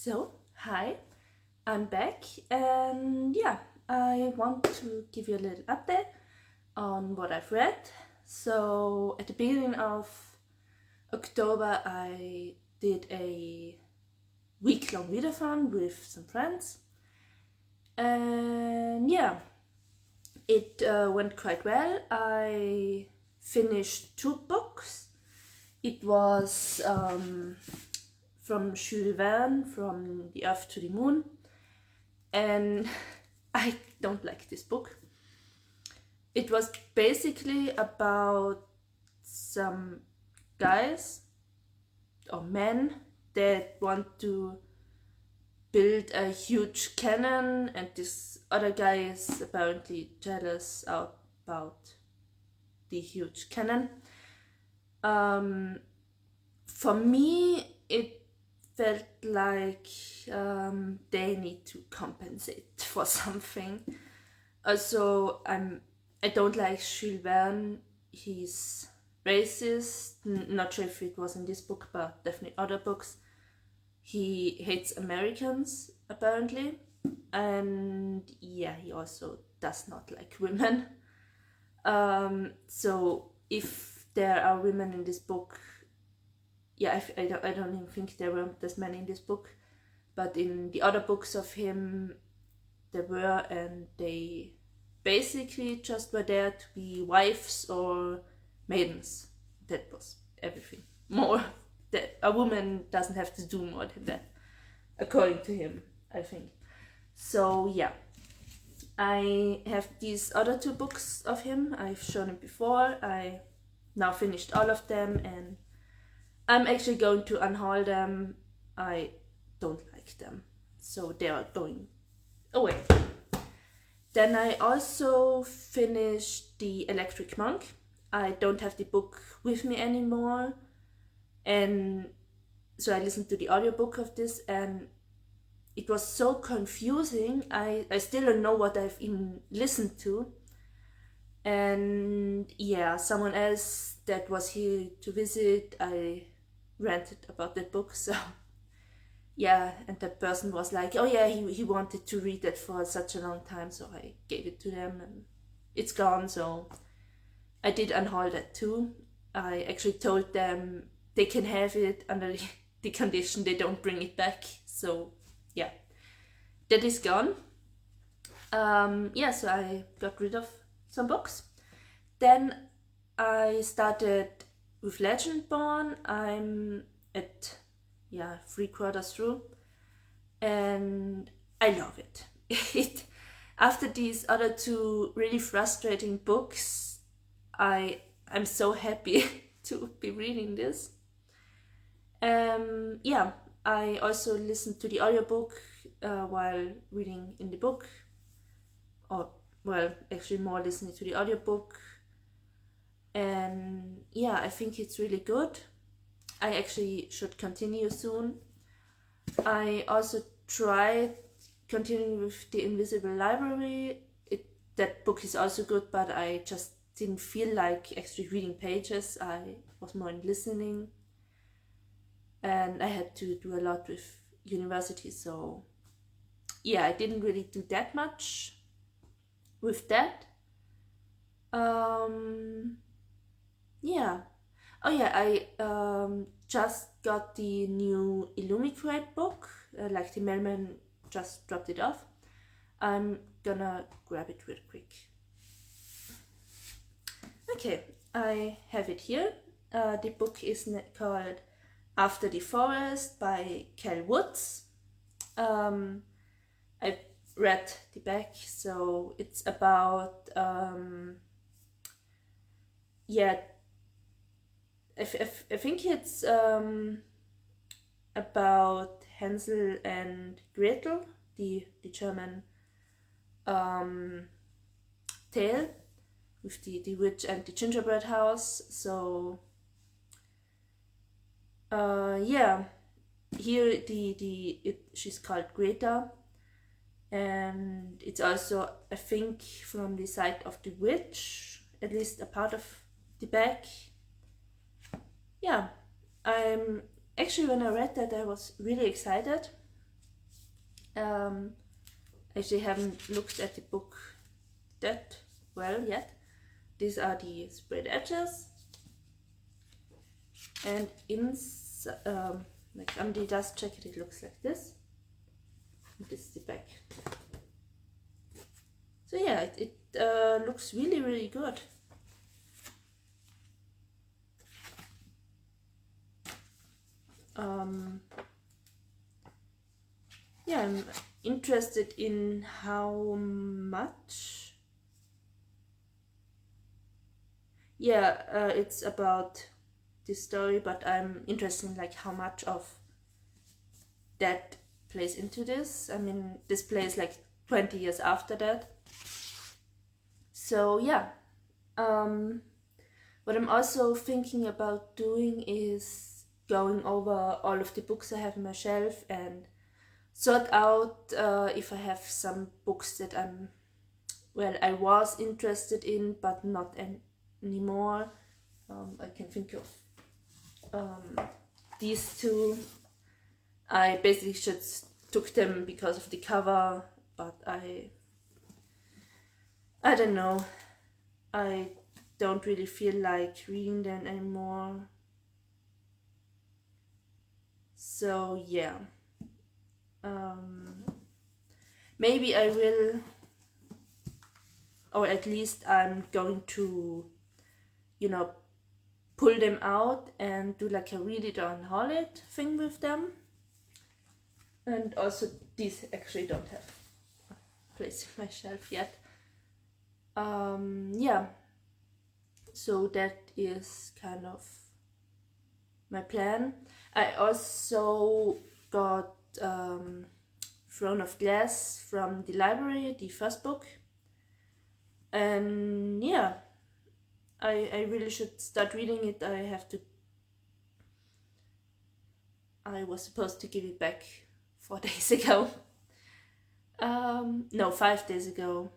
So, hi, I'm back, and I want to give you a little update on what I've read. So, at the beginning of October, I did a week-long readathon with some friends, and it went quite well. I finished 2 books. It was from Jules Verne, From the Earth to the Moon, and I don't like this book. It was basically about some guys or men that want to build a huge cannon, and this other guy is apparently jealous about the huge cannon. For me, it felt like they need to compensate for something. Also, I don't like Jules Verne. He's racist. Not sure if it was in this book, but definitely other books. He hates Americans, apparently. And he also does not like women. So if there are women in this book, I don't even think there were this many in this book, but in the other books of him, there were, and they basically just were there to be wives or maidens. That was everything. More, that a woman doesn't have to do more than that, according to him, I think. So I have these other 2 books of him. I've shown it before. I now finished all of them, and I'm actually going to unhaul them. I don't like them, so they are going away. Then I also finished The Electric Monk. I don't have the book with me anymore, and so I listened to the audiobook of this, and it was so confusing. I still don't know what I've even listened to. And someone else that was here to visit, I ranted about that book, so and that person was like, he wanted to read it for such a long time, so I gave it to them, and it's gone. So I did unhaul that too. I actually told them they can have it under the condition they don't bring it back. So that is gone. So I got rid of some books. Then I started with Legendborn. I'm at 3/4 through, and I love it. After these other 2 really frustrating books, I'm so happy to be reading this. I also listened to the audiobook while reading in the book, or actually more listening to the audiobook. And I think it's really good. I actually should continue soon. I also tried continuing with The Invisible Library. That book is also good, but I just didn't feel like actually reading pages. I was more in listening, and I had to do a lot with university, so I didn't really do that much with that. I just got the new illumicrate book. Like the mailman just dropped it off. I'm gonna grab it real quick. Okay, I have it here. The book is called After the Forest by Cal Woods. I've read the back, so it's about I think it's about Hansel and Gretel, the German tale with the witch and the gingerbread house. So here she's called Greta, and it's also, I think, from the side of the witch, at least a part of the back. I'm actually, when I read that, I was really excited. Actually haven't looked at the book that well yet. These are the sprayed edges, and like on the dust jacket it looks like this. This is the back. So yeah, it looks really, really good. Yeah, I'm interested in how much. Yeah, it's about this story, but I'm interested in like how much of that plays into this. I mean, this plays like 20 years after that. So yeah, what I'm also thinking about doing is going over all of the books I have on my shelf and sort out if I have some books that I was interested in but not anymore. I can think of these two. I basically just took them because of the cover, but I don't know. I don't really feel like reading them anymore. So yeah. Maybe I will, or at least I'm going to, pull them out and do like a read it or unhaul it thing with them. And also these actually don't have a place in my shelf yet. Yeah. So that is kind of my plan. I also got Throne of Glass from the library, the first book. And yeah, I really should start reading it. I was supposed to give it back 4 days ago. No, 5 days ago.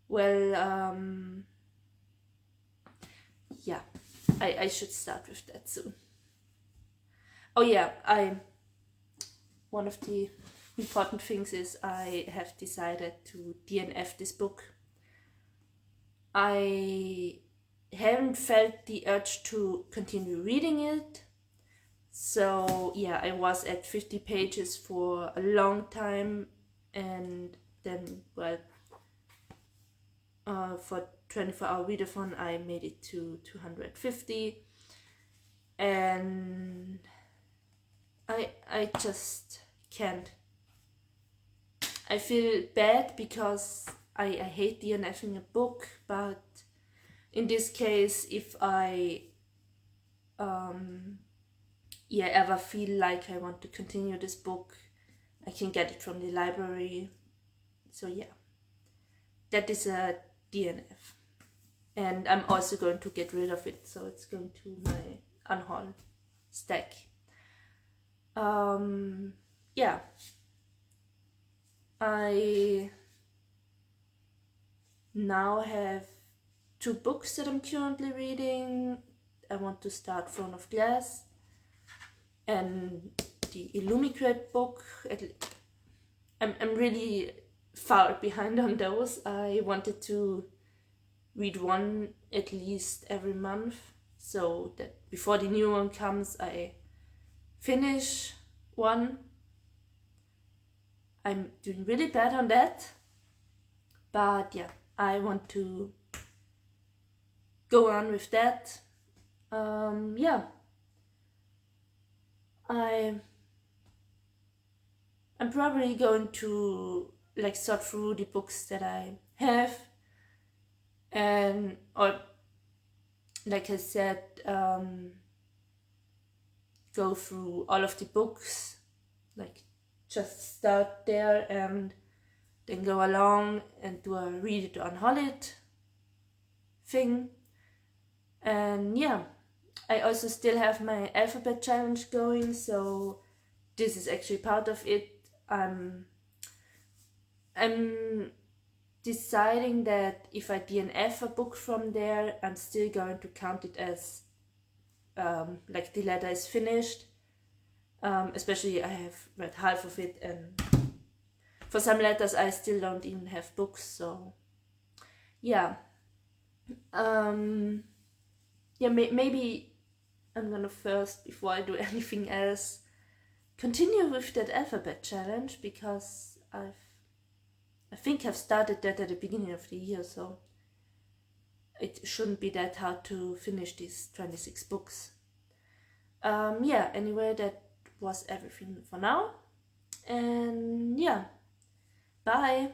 Well, yeah, I should start with that soon. Oh yeah, one of the important things is I have decided to DNF this book. I haven't felt the urge to continue reading it. So yeah, I was at 50 pages for a long time, and then for 24-hour readathon I made it to 250, and I just can't. I feel bad because I hate DNFing a book, but in this case, if I ever feel like I want to continue this book, I can get it from the library. So yeah, that is a DNF. And I'm also going to get rid of it, so it's going to my unhauled stack. Yeah. I now have 2 books that I'm currently reading. I want to start Throne of Glass and the illumicrate book. I'm really far behind on those. I wanted to read one at least every month, so that before the new one comes I finish one. I'm doing really bad on that, but yeah, I want to go on with that. Yeah, I'm probably going to like sort through the books that I have, and or like I said, go through all of the books, like just start there and then go along and do a read it or unhaul it thing. And yeah, I also still have my alphabet challenge going, so this is actually part of it. I'm deciding that if I DNF a book from there, I'm still going to count it as like the letter is finished. Especially I have read half of it, and for some letters I still don't even have books, so yeah. Maybe I'm gonna first, before I do anything else, continue with that alphabet challenge, because I think I've started that at the beginning of the year, so it shouldn't be that hard to finish these 26 books. Anyway, that was everything for now, and yeah, bye.